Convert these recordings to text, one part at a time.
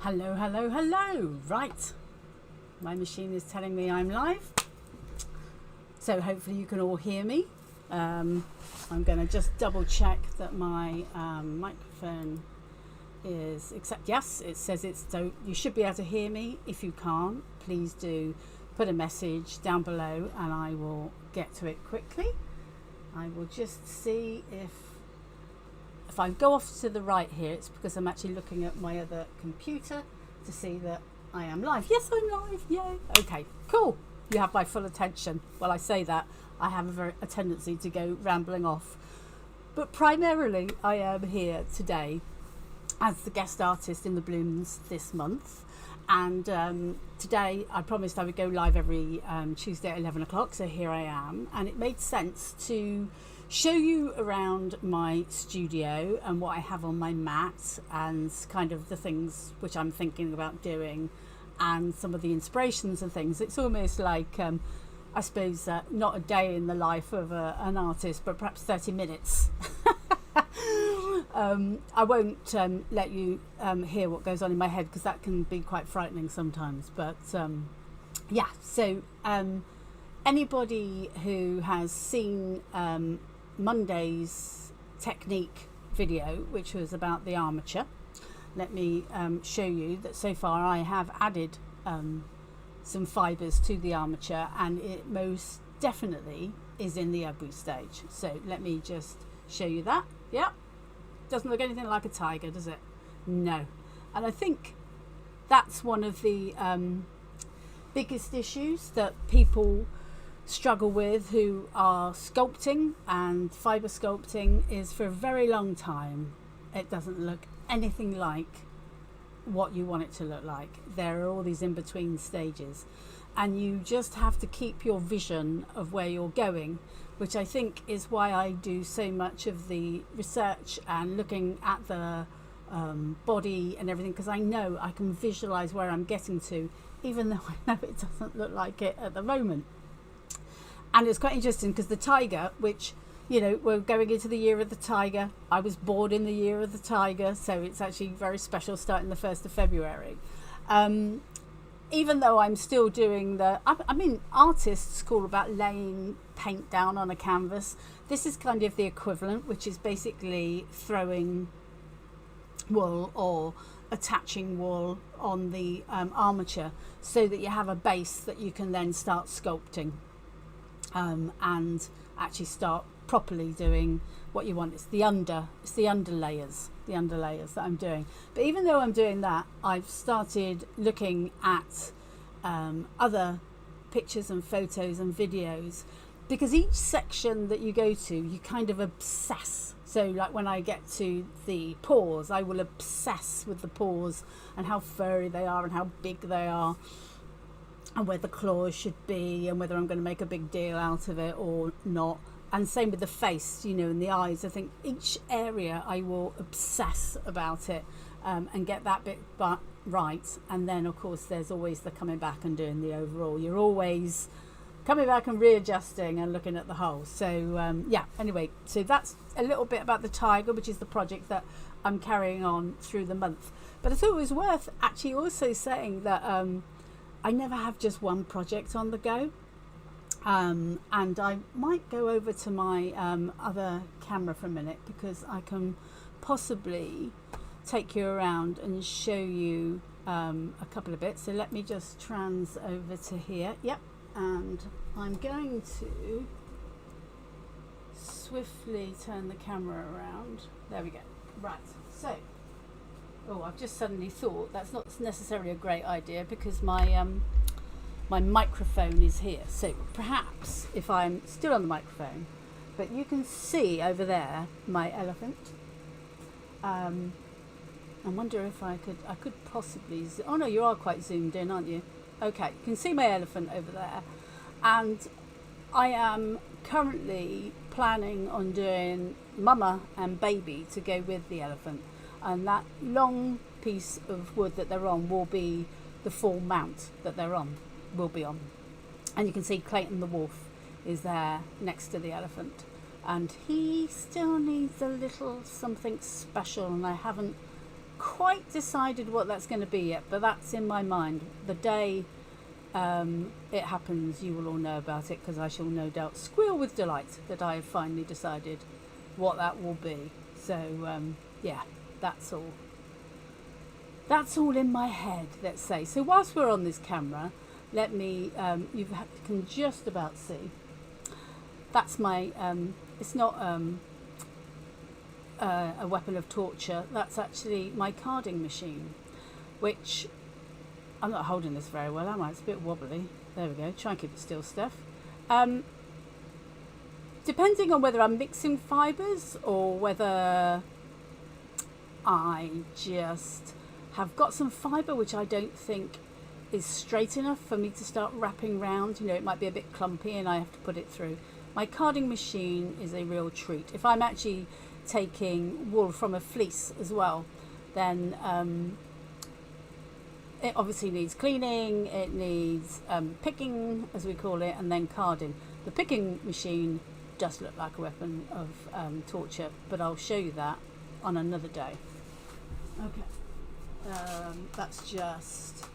Hello, hello, hello. Right, my machine is telling me I'm live, so hopefully you can all hear me. I'm going to just double check that my microphone is yes, it says it's, so you should be able to hear me. If you can't, please do put a message down below and I will get to it quickly. I will just see if I go off to the right here, it's because I'm actually looking at my other computer to see that I am live. Yes, I'm live. Yay. Okay, cool. You have my full attention. Well, I say that. I have a tendency to go rambling off. But primarily, I am here today as the guest artist in the Blooms this month. And today, I promised I would go live every Tuesday at 11 o'clock. So here I am. And it made sense to show you around my studio and what I have on my mat and kind of the things which I'm thinking about doing and some of the inspirations and things. It's almost like, I suppose, not a day in the life of an artist, but perhaps 30 minutes. I won't let you hear what goes on in my head because that can be quite frightening sometimes. But yeah, so anybody who has seen Monday's technique video, which was about the armature, let me show you that so far I have added some fibres to the armature, and it most definitely is in the Abu stage. So let me just show you that. Yeah, doesn't look anything like a tiger, does it? No. And I think that's one of the biggest issues that people struggle with who are sculpting and fibre sculpting, is for a very long time it doesn't look anything like what you want it to look like. There are all these in-between stages and you just have to keep your vision of where you're going, which I think is why I do so much of the research and looking at the body and everything, because I know I can visualize where I'm getting to, even though I know it doesn't look like it at the moment. And it's quite interesting because the tiger, which, you know, we're going into the year of the tiger. I was born in the year of the tiger, so it's actually very special, starting the 1st of February. Even though I'm still doing I mean, artists call about laying paint down on a canvas. This is kind of the equivalent, which is basically throwing wool or attaching wool on the armature so that you have a base that you can then start sculpting. And actually start properly doing what you want. It's the underlayers that I'm doing. But even though I'm doing that, I've started looking at other pictures and photos and videos, because each section that you go to, you kind of obsess. So like when I get to the paws, I will obsess with the paws and how furry they are and how big they are, and where the claws should be, and whether I'm going to make a big deal out of it or not. And same with the face, you know, and the eyes. I think each area I will obsess about it and get that bit right. And then, of course, there's always the coming back and doing the overall. You're always coming back and readjusting and looking at the whole. So, yeah, anyway, so that's a little bit about the tiger, which is the project that I'm carrying on through the month. But I thought it was worth actually also saying that I never have just one project on the go, and I might go over to my other camera for a minute, because I can possibly take you around and show you a couple of bits. So let me just trans over to here. Yep, and I'm going to swiftly turn the camera around. There we go. Right, so oh, I've just suddenly thought that's not necessarily a great idea, because my my microphone is here. So perhaps if I'm still on the microphone, but you can see over there my elephant. I wonder if I could possibly oh no, you are quite zoomed in, aren't you? Okay, you can see my elephant over there, and I am currently planning on doing mama and baby to go with the elephant. And that long piece of wood that they're on will be the full mount that they're on, will be on. And you can see Clayton the wolf is there next to the elephant. And he still needs a little something special, and I haven't quite decided what that's going to be yet, but that's in my mind. The day it happens, you will all know about it, because I shall no doubt squeal with delight that I have finally decided what that will be. So yeah, that's all. That's all in my head, let's say. So whilst we're on this camera, let me, you can just about see, that's my, it's not a weapon of torture, that's actually my carding machine, which, I'm not holding this very well, am I? It's a bit wobbly. There we go, try and keep it still, Steph. Depending on whether I'm mixing fibres or whether I just have got some fibre which I don't think is straight enough for me to start wrapping round, you know, it might be a bit clumpy and I have to put it through. My carding machine is a real treat. If I'm actually taking wool from a fleece as well, then it obviously needs cleaning, it needs picking, as we call it, and then carding. The picking machine does look like a weapon of torture, but I'll show you that on another day. Okay. That's just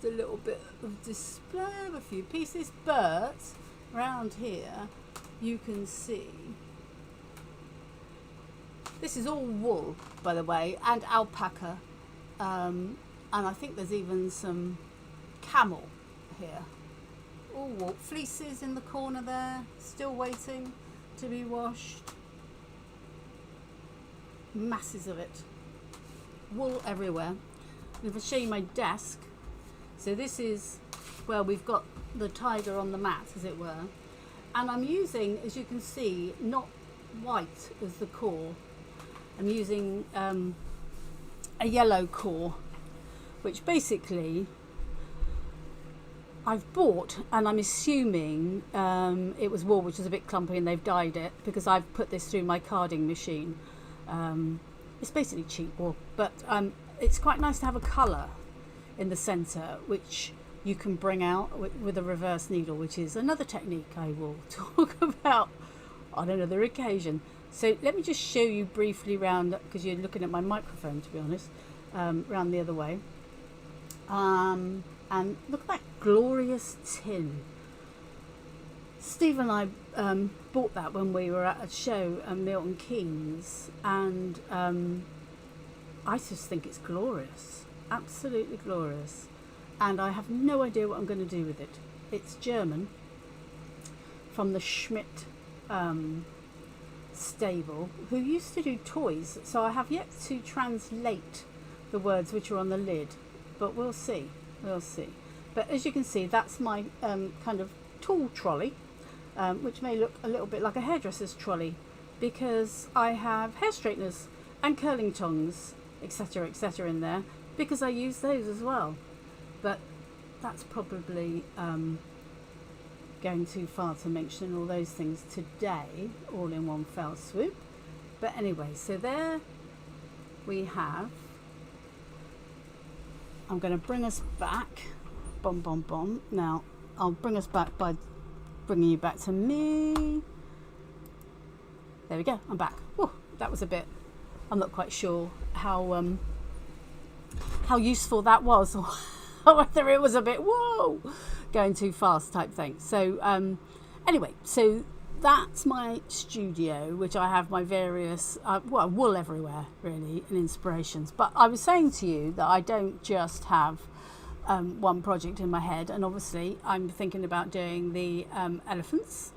a little bit of display of a few pieces, but around here you can see this is all wool, by the way, and alpaca, and I think there's even some camel here. All wool. Fleeces in the corner there, still waiting to be washed. Masses of it. Wool everywhere. If I show you my desk, so this is where we've got the tiger on the mat, as it were, and I'm using, as you can see, not white as the core. I'm using a yellow core, which basically I've bought, and I'm assuming it was wool, which is a bit clumpy, and they've dyed it because I've put this through my carding machine. It's basically cheap wool, but it's quite nice to have a colour in the centre, which you can bring out with a reverse needle, which is another technique I will talk about on another occasion. So let me just show you briefly round, because you're looking at my microphone, to be honest, round the other way. And look at that glorious tin. Steve and I bought that when we were at a show at Milton Keynes, and I just think it's glorious, absolutely glorious, and I have no idea what I'm going to do with it. It's German, from the Schmidt stable, who used to do toys, so I have yet to translate the words which are on the lid, but we'll see. But as you can see, that's my kind of tool trolley, which may look a little bit like a hairdresser's trolley, because I have hair straighteners and curling tongs, etc., etc. in there, because I use those as well. But that's probably going too far to mention all those things today, all in one fell swoop. But anyway, so there we have. I'm going to bring us back. Bom, bom, bom. Now, I'll bring us back by bringing you back to me. There we go, I'm back. Whew, that was a bit, I'm not quite sure how useful that was, or whether it was a bit, whoa, going too fast type thing. So anyway, so that's my studio, which I have my various, well, wool everywhere really, and inspirations. But I was saying to you that I don't just have one project in my head, and obviously I'm thinking about doing the elephants,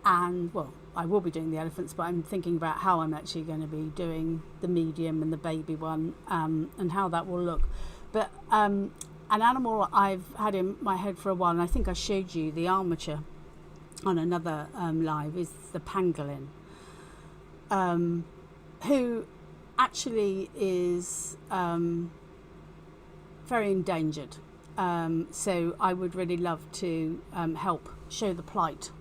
and well, I will be doing the elephants, but I'm thinking about how I'm actually going to be doing the medium and the baby one, and how that will look. But an animal I've had in my head for a while, and I think I showed you the armature on another live, is the pangolin, who actually is very endangered. So I would really love to help show the plight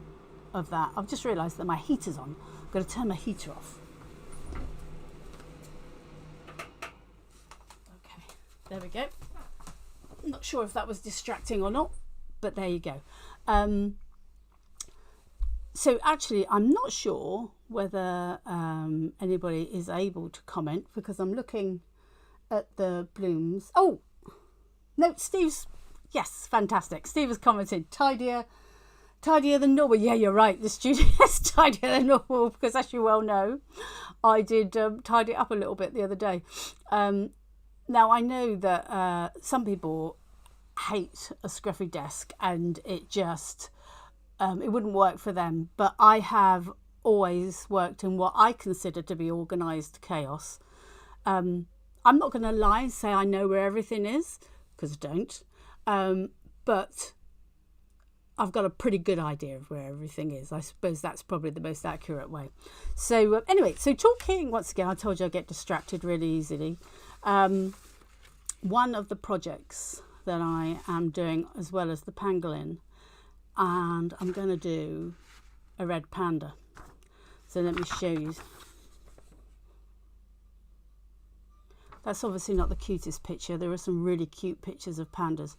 of that. I've just realised that my heater's on. I'm going to turn my heater off. Okay, there we go. I'm not sure if that was distracting or not, but there you go. So actually, I'm not sure whether anybody is able to comment, because I'm looking at the blooms. Oh, no, Steve's, yes, fantastic. Steve has commented, tidier than normal. Yeah, you're right. The studio is tidier than normal because, as you well know, I did tidy it up a little bit the other day. Now, I know that some people hate a scruffy desk and it just, it wouldn't work for them. But I have always worked in what I consider to be organised chaos. I'm not going to lie and say I know where everything is, because I don't. But I've got a pretty good idea of where everything is. I suppose that's probably the most accurate way. So anyway, so talking, once again, I told you I get distracted really easily. One of the projects that I am doing, as well as the pangolin, and I'm going to do a red panda. So let me show you. That's obviously not the cutest picture. There are some really cute pictures of pandas.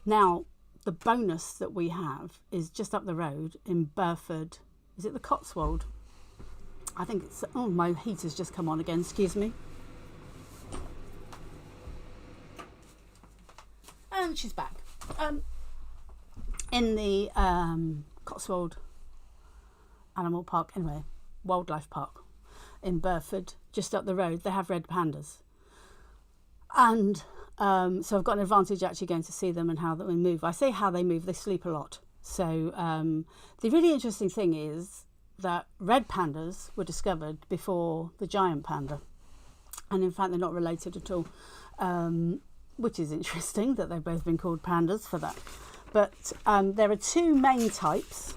Now, the bonus that we have is just up the road in Burford. Is it the Cotswold? I think it's, oh, my heater's just come on again, excuse me. And she's back. In the Cotswold Animal Park, anyway, Wildlife Park in Burford, just up the road, they have red pandas. And so I've got an advantage actually going to see them and how they move. I say how they move, they sleep a lot. So the really interesting thing is that red pandas were discovered before the giant panda. And in fact, they're not related at all, which is interesting that they've both been called pandas for that. But there are two main types.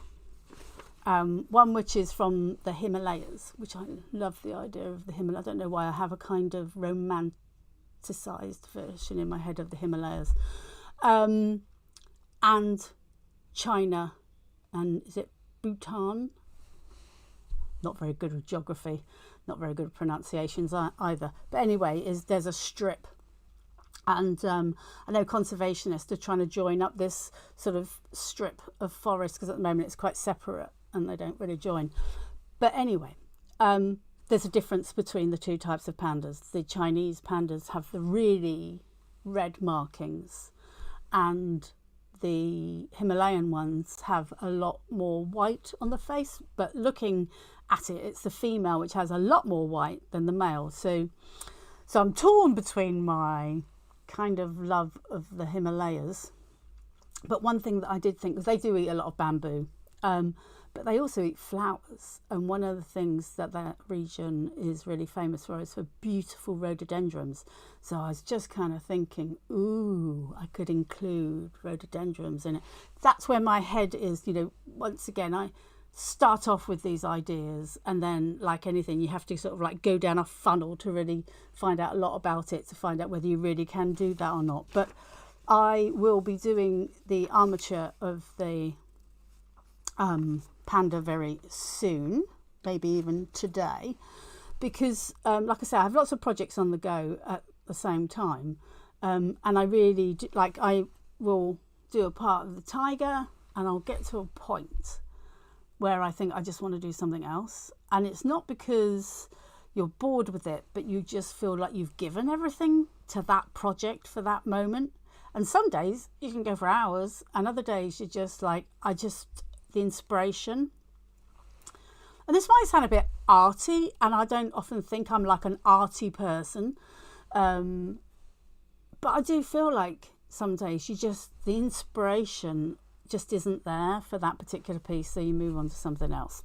One which is from the Himalayas, which I love the idea of the Himalayas. I don't know why I have a kind of romanticized version in my head of the Himalayas. And China, and is it Bhutan? Not very good with geography, not very good with pronunciations either. But anyway, there's a strip. And I know conservationists are trying to join up this sort of strip of forest, because at the moment it's quite separate and they don't really join. But anyway, there's a difference between the two types of pandas. The Chinese pandas have the really red markings, and the Himalayan ones have a lot more white on the face. But looking at it, it's the female which has a lot more white than the male. So I'm torn between my kind of love of the Himalayas. But one thing that I did think was they do eat a lot of bamboo. But they also eat flowers, and one of the things that region is really famous for is for beautiful rhododendrons. So I was just kind of thinking, ooh, I could include rhododendrons in it. That's where my head is. You know, once again, I start off with these ideas, and then, like anything, you have to sort of like go down a funnel to really find out a lot about it, to find out whether you really can do that or not. But I will be doing the armature of the panda very soon, maybe even today, because like I say, I have lots of projects on the go at the same time, and I really do, like, I will do a part of the tiger, and I'll get to a point where I think I just want to do something else. And it's not because you're bored with it, but you just feel like you've given everything to that project for that moment. And some days you can go for hours, and other days you're just like, the inspiration. And this might sound a bit arty, and I don't often think I'm like an arty person, but I do feel like some days the inspiration just isn't there for that particular piece, so you move on to something else.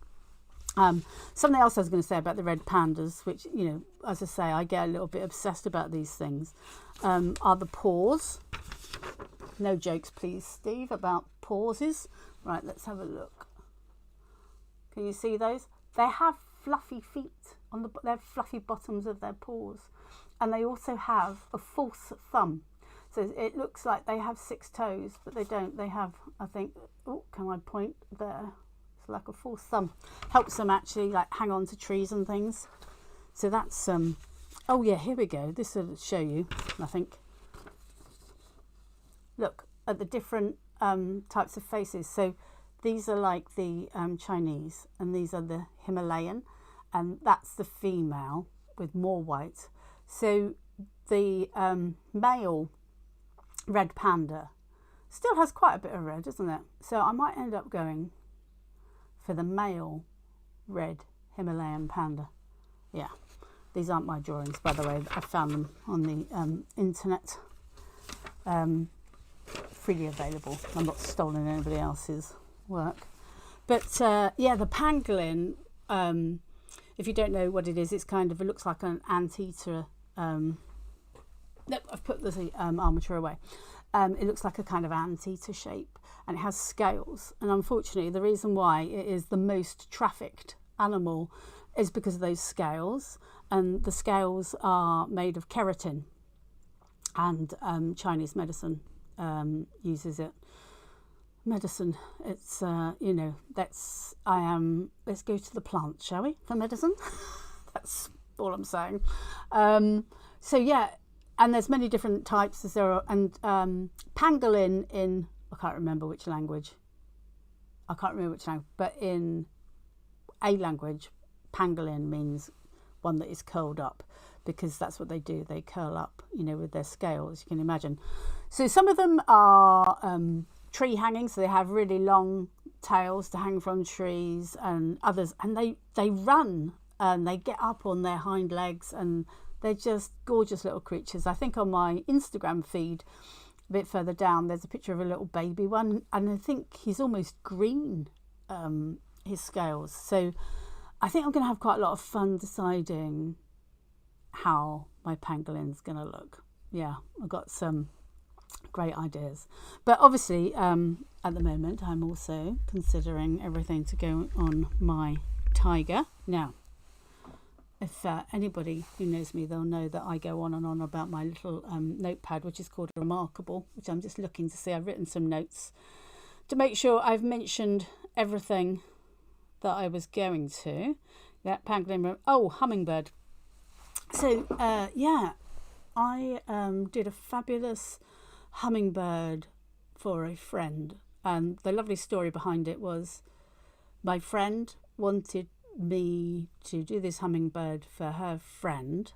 Something else I was going to say about the red pandas, which, you know, as I say, I get a little bit obsessed about these things, are the paws. No jokes, please, Steve, about pauses. Right, let's have a look. Can you see those? They have fluffy feet on their fluffy bottoms of their paws, and they also have a false thumb. So it looks like they have 6 toes, but they don't. They have, I think, oh, can I point there? It's like a false thumb. Helps them actually like hang on to trees and things. So that's oh yeah, here we go. This will show you, I think. Look at the different types of faces. So these are like the Chinese, and these are the Himalayan, and that's the female with more white. So the male red panda still has quite a bit of red, doesn't it? So I might end up going for the male red Himalayan panda. Yeah, these aren't my drawings, by the way. I found them on the internet, freely available. I'm not stealing anybody else's work. But yeah, the pangolin, if you don't know what it is, it's kind of, it looks like an anteater. No, I've put the armature away. It looks like a kind of anteater shape, and it has scales. And unfortunately, the reason why it is the most trafficked animal is because of those scales. And the scales are made of keratin, and Chinese medicine uses it. Medicine, it's you know, let's go to the plant, shall we, for medicine? That's all I'm saying. So yeah, and there's many different types as there are, and pangolin in, I can't remember which language, but in a language, pangolin means one that is curled up, because that's what they do, they curl up, you know, with their scales, you can imagine. So some of them are tree hanging, so they have really long tails to hang from trees, and others, and they run and they get up on their hind legs, and they're just gorgeous little creatures. I think on my Instagram feed a bit further down there's a picture of a little baby one, and I think he's almost green, his scales. So I think I'm going to have quite a lot of fun deciding how my pangolin's going to look. Yeah, I've got some great ideas, but obviously at the moment I'm also considering everything to go on my tiger. Now, if anybody who knows me, they'll know that I go on and on about my little notepad, which is called Remarkable, which I'm just looking to see. I've written some notes to make sure I've mentioned everything that I was going to. That pangolin, oh, hummingbird. So yeah, I did a fabulous hummingbird for a friend, and the lovely story behind it was my friend wanted me to do this hummingbird for her friend,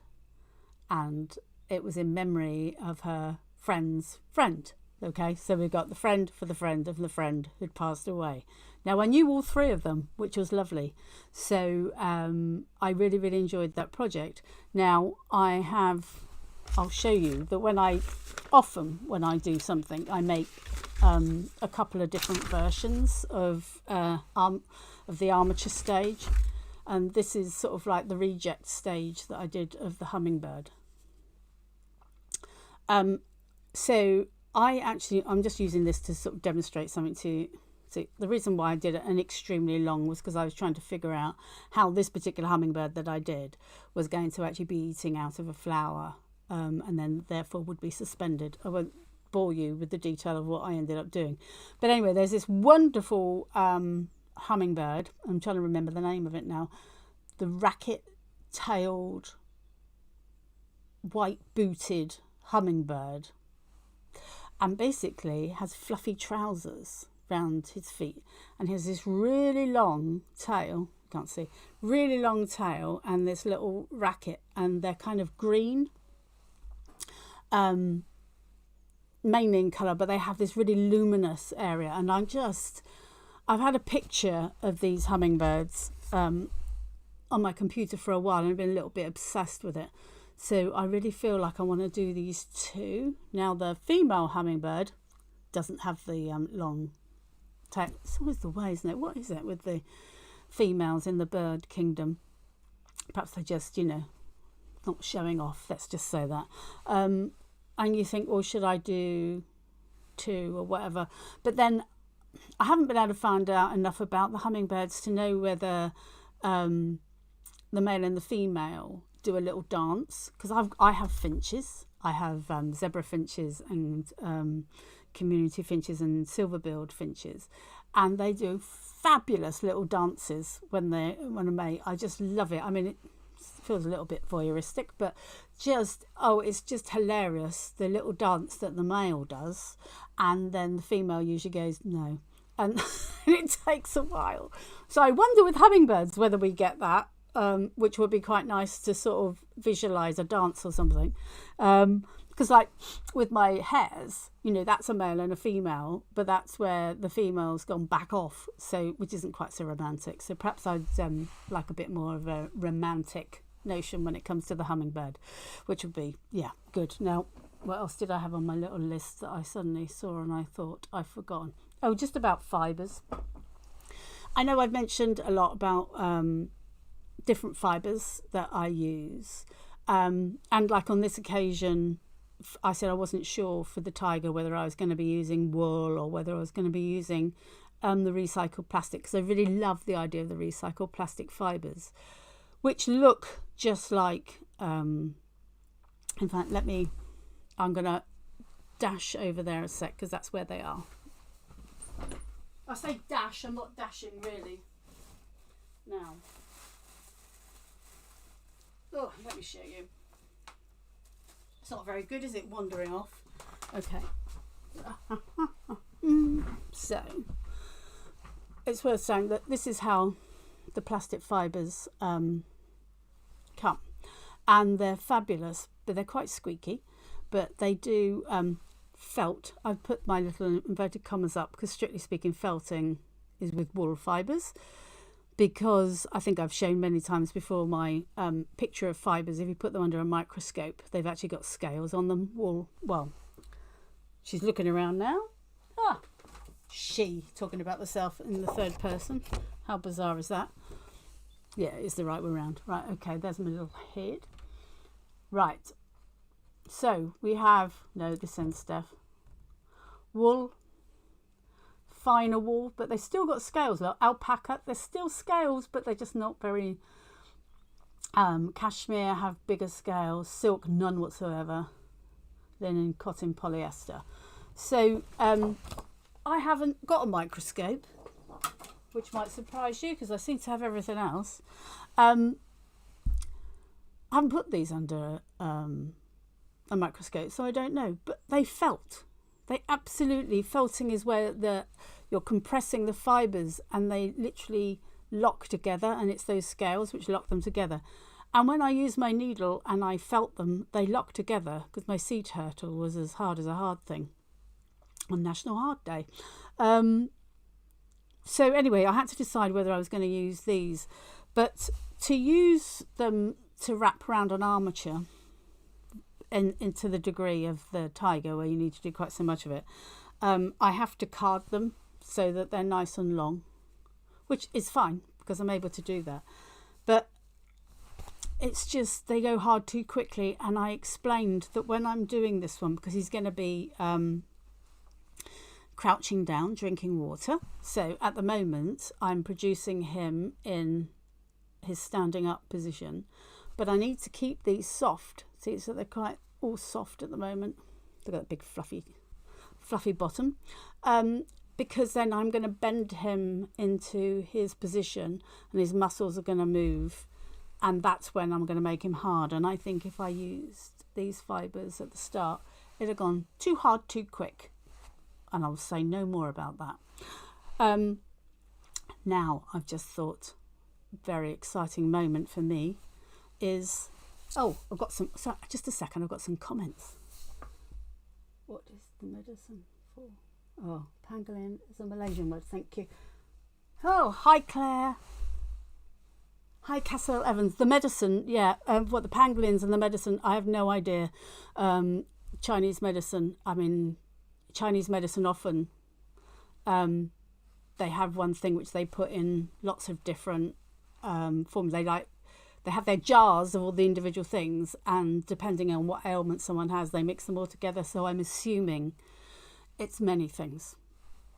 and it was in memory of her friend's friend. Okay, so we got the friend for the friend of the friend who'd passed away. Now I knew all three of them, which was lovely. So I really, really enjoyed that project. Now I'll show you that when I do something, I make a couple of different versions of the armature stage, and this is sort of like the reject stage that I did of the hummingbird. So I'm just using this to sort of demonstrate something to the reason why I did it an extremely long was because I was trying to figure out how this particular hummingbird that I did was going to actually be eating out of a flower, and then therefore would be suspended. I won't bore you with the detail of what I ended up doing, but anyway, there's this wonderful hummingbird. I'm trying to remember the name of it now. The racket-tailed, white-booted hummingbird, and basically has fluffy trousers round his feet, and he has this really long tail, can't see, really long tail, and this little racket, and they're kind of green, mainly in colour, but they have this really luminous area. And I've had a picture of these hummingbirds on my computer for a while, and I've been a little bit obsessed with it. So I really feel like I want to do these two. Now the female hummingbird doesn't have the long tail. It's always the way, isn't it? What is it with the females in the bird kingdom? Perhaps they're just, you know, not showing off. Let's just say that. And you think, well, should I do two or whatever? But then I haven't been able to find out enough about the hummingbirds to know whether the male and the female do a little dance, because I have finches. I have zebra finches and community finches and silver-billed finches, and they do fabulous little dances when a mate. I just love it. I mean, it feels a little bit voyeuristic, but it's just hilarious, the little dance that the male does, and then the female usually goes no, and it takes a while. So I wonder with hummingbirds whether we get that, which would be quite nice to sort of visualize a dance or something. Because like with my hares, you know, that's a male and a female, but that's where the female's gone back off, so which isn't quite so romantic. So perhaps I'd like a bit more of a romantic notion when it comes to the hummingbird, which would be, yeah, good. Now, what else did I have on my little list that I suddenly saw and I thought I've forgotten? Oh, just about fibres. I know I've mentioned a lot about different fibres that I use. And like on this occasion, I said I wasn't sure for the tiger whether I was going to be using wool or whether I was going to be using the recycled plastic, because I really love the idea of the recycled plastic fibres, which look just like, in fact, I'm going to dash over there a sec because that's where they are. I say dash, I'm not dashing really. Now, oh, let me show you. It's not very good, is it, wandering off? Okay. So, it's worth saying that this is how the plastic fibres come. And they're fabulous, but they're quite squeaky. But they do felt. I've put my little inverted commas up because strictly speaking, felting is with wool fibres. Because I think I've shown many times before my picture of fibres, if you put them under a microscope, they've actually got scales on them. Well, she's looking around now. Ah, she, talking about herself in the third person. How bizarre is that? Yeah, it's the right way around. Right, okay, there's my little head. Right, so we have, no, this ends, Steph. Wool. Finer wool, but they still got scales. Look, alpaca, there's still scales, but they're just not very. Cashmere have bigger scales. Silk, none whatsoever. Linen, cotton, polyester. So I haven't got a microscope, which might surprise you because I seem to have everything else. I haven't put these under a microscope, so I don't know. But they felt. They absolutely, felting is where you're compressing the fibres and they literally lock together, and it's those scales which lock them together. And when I used my needle and I felt them, they locked together because my sea turtle was as hard as a hard thing on National Hard Day. So anyway, I had to decide whether I was going to use these. But to use them to wrap around an armature, into the degree of the tiger where you need to do quite so much of it, I have to card them so that they're nice and long, which is fine because I'm able to do that. But it's just they go hard too quickly, and I explained that when I'm doing this one, because he's going to be crouching down drinking water, so at the moment I'm producing him in his standing up position, but I need to keep these soft. See, so they're quite all soft at the moment. They've got a big fluffy bottom, because then I'm going to bend him into his position and his muscles are going to move, and that's when I'm going to make him hard. And I think if I used these fibres at the start, it'd have gone too hard too quick, and I'll say no more about that. Now I've just thought, very exciting moment for me is, oh, I've got some, sorry, just a second, I've got some comments. What is the medicine for? Oh, pangolin is a Malaysian word, thank you. Oh, hi Claire. Hi Castle Evans. The medicine, yeah, what the pangolins and the medicine, I have no idea. Chinese medicine, I mean, Chinese medicine often, they have one thing which they put in lots of different forms. They have their jars of all the individual things, and depending on what ailment someone has, they mix them all together. So I'm assuming it's many things.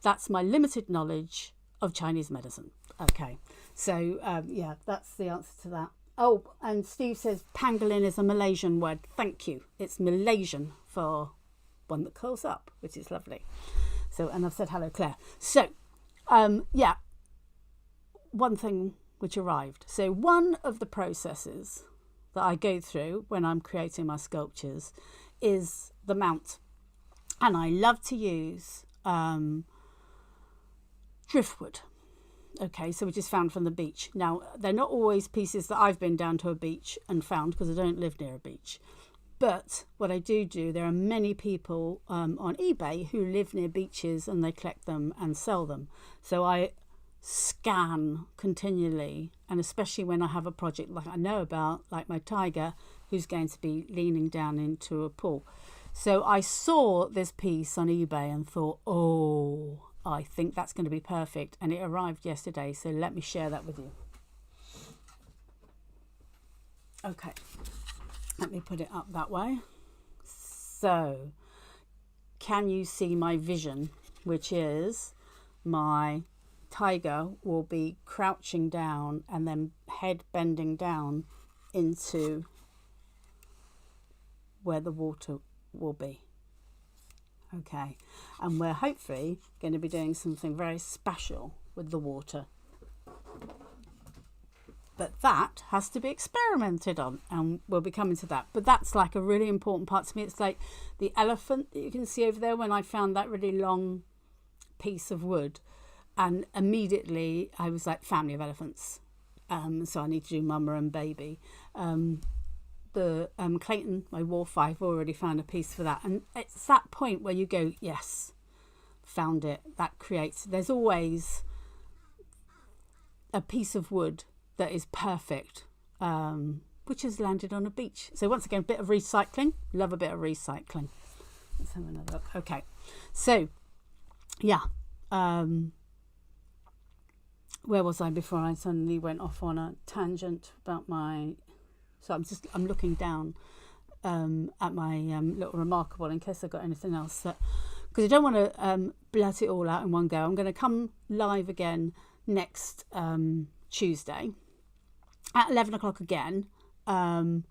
That's my limited knowledge of Chinese medicine. Okay, so yeah, that's the answer to that. Oh, and Steve says pangolin is a Malaysian word. Thank you. It's Malaysian for one that curls up, which is lovely. So, and I've said hello, Claire. So, yeah, one thing which arrived. So one of the processes that I go through when I'm creating my sculptures is the mount. And I love to use driftwood. Okay, so which is found from the beach. Now, they're not always pieces that I've been down to a beach and found, because I don't live near a beach. But what I do, there are many people on eBay who live near beaches and they collect them and sell them. So I scan continually, and especially when I have a project like I know about, like my tiger, who's going to be leaning down into a pool. So I saw this piece on eBay and thought, oh, I think that's going to be perfect. And it arrived yesterday, so let me share that with you. Okay. Let me put it up that way. So, can you see my vision, which is my tiger will be crouching down and then head bending down into where the water will be. Okay, and we're hopefully going to be doing something very special with the water. But that has to be experimented on, and we'll be coming to that. But that's like a really important part to me. It's like the elephant that you can see over there when I found that really long piece of wood. And immediately I was like, family of elephants. So I need to do mama and baby. Clayton, my Wharf, I've already found a piece for that. And it's that point where you go, yes, found it. That creates, there's always a piece of wood that is perfect, which has landed on a beach. So once again, a bit of recycling. Love a bit of recycling. Let's have another look. Okay, so yeah, where was I before I suddenly went off on a tangent about my? So I'm looking down at my little remarkable in case I've got anything else that, because I don't want to blurt it all out in one go. I'm going to come live again next Tuesday at 11 o'clock again, and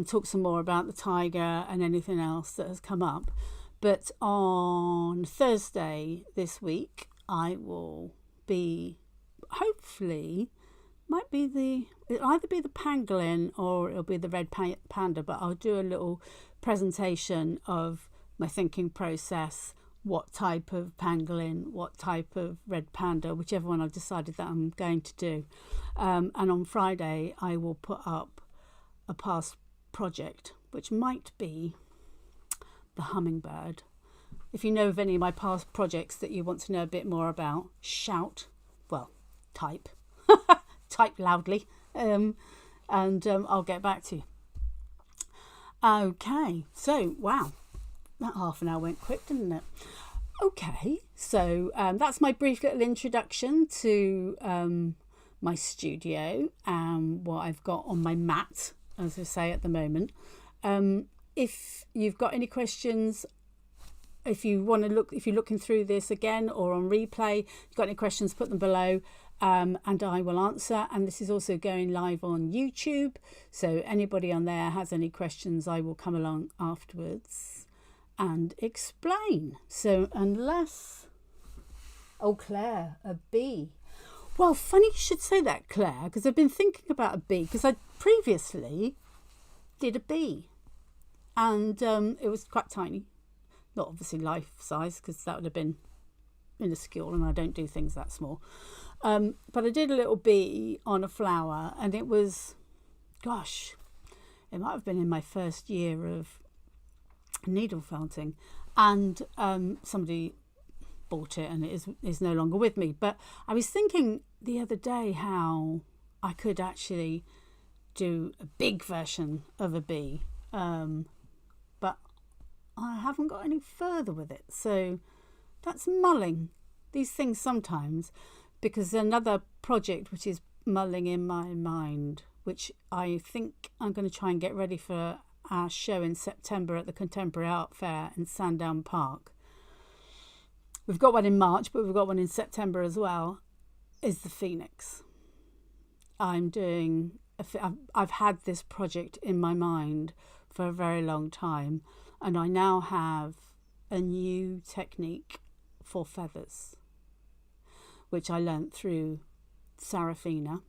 talk some more about the tiger and anything else that has come up. But on Thursday this week, I will be, hopefully, it'll either be the pangolin or it'll be the red panda, but I'll do a little presentation of my thinking process, what type of pangolin, what type of red panda, whichever one I've decided that I'm going to do. And on Friday, I will put up a past project, which might be the hummingbird. If you know of any of my past projects that you want to know a bit more about, shout, well, type loudly, and I'll get back to you. Okay, so wow, that half an hour went quick, didn't it? Okay, so that's my brief little introduction to my studio and what I've got on my mat, as I say at the moment. If you've got any questions, if you're looking through this again or on replay, if you've got any questions, put them below. And I will answer. And this is also going live on YouTube, so anybody on there has any questions, I will come along afterwards and explain. So unless, oh, Claire, a bee. Well, funny you should say that, Claire, because I've been thinking about a bee, because I previously did a bee, and it was quite tiny, not obviously life size, because that would have been minuscule, and I don't do things that small. But I did a little bee on a flower, and it was, gosh, it might have been in my first year of needle felting, and somebody bought it and it is no longer with me. But I was thinking the other day how I could actually do a big version of a bee, but I haven't got any further with it. So that's mulling these things sometimes, because another project which is mulling in my mind, which I think I'm going to try and get ready for our show in September at the Contemporary Art Fair in Sandown Park. We've got one in March, but we've got one in September as well, is the Phoenix. I've had this project in my mind for a very long time, and I now have a new technique for feathers, which I learnt through Sarafina,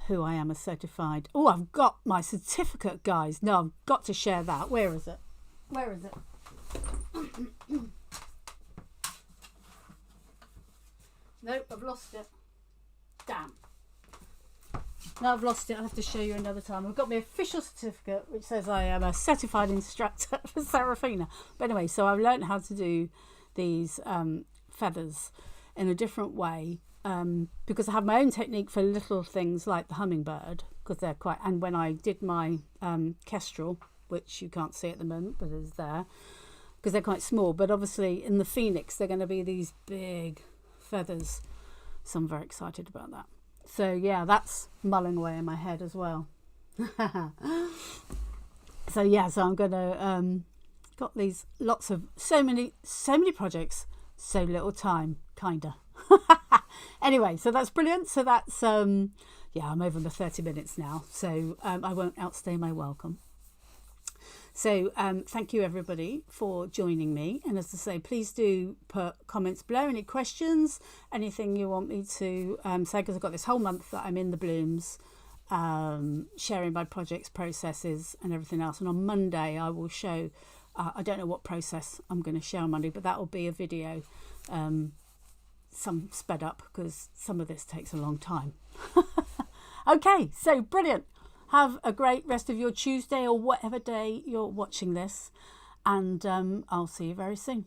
who I am a certified... Oh, I've got my certificate, guys. No, I've got to share that. Where is it? Nope, I've lost it. Damn. Now I've lost it. I'll have to show you another time. I've got my official certificate which says I am a certified instructor for Serafina. But anyway, so I've learned how to do these feathers in a different way because I have my own technique for little things like the hummingbird, because they're quite, and when I did my kestrel, which you can't see at the moment but is there, because they're quite small, but obviously in the phoenix they're going to be these big feathers, so I'm very excited about that. So yeah, that's mulling away in my head as well. So yeah, so I'm gonna got these lots of so many projects, so little time, kinda. Anyway, so that's brilliant. So that's yeah, I'm over my 30 minutes now, so I won't outstay my welcome. So thank you everybody for joining me, and as I say, please do put comments below, any questions, anything you want me to say, because I've got this whole month that I'm in the blooms, sharing my projects, processes and everything else. And on Monday I will show, I don't know what process I'm going to share on Monday, but that will be a video, some sped up because some of this takes a long time. Okay, so brilliant. Have a great rest of your Tuesday or whatever day you're watching this, and I'll see you very soon.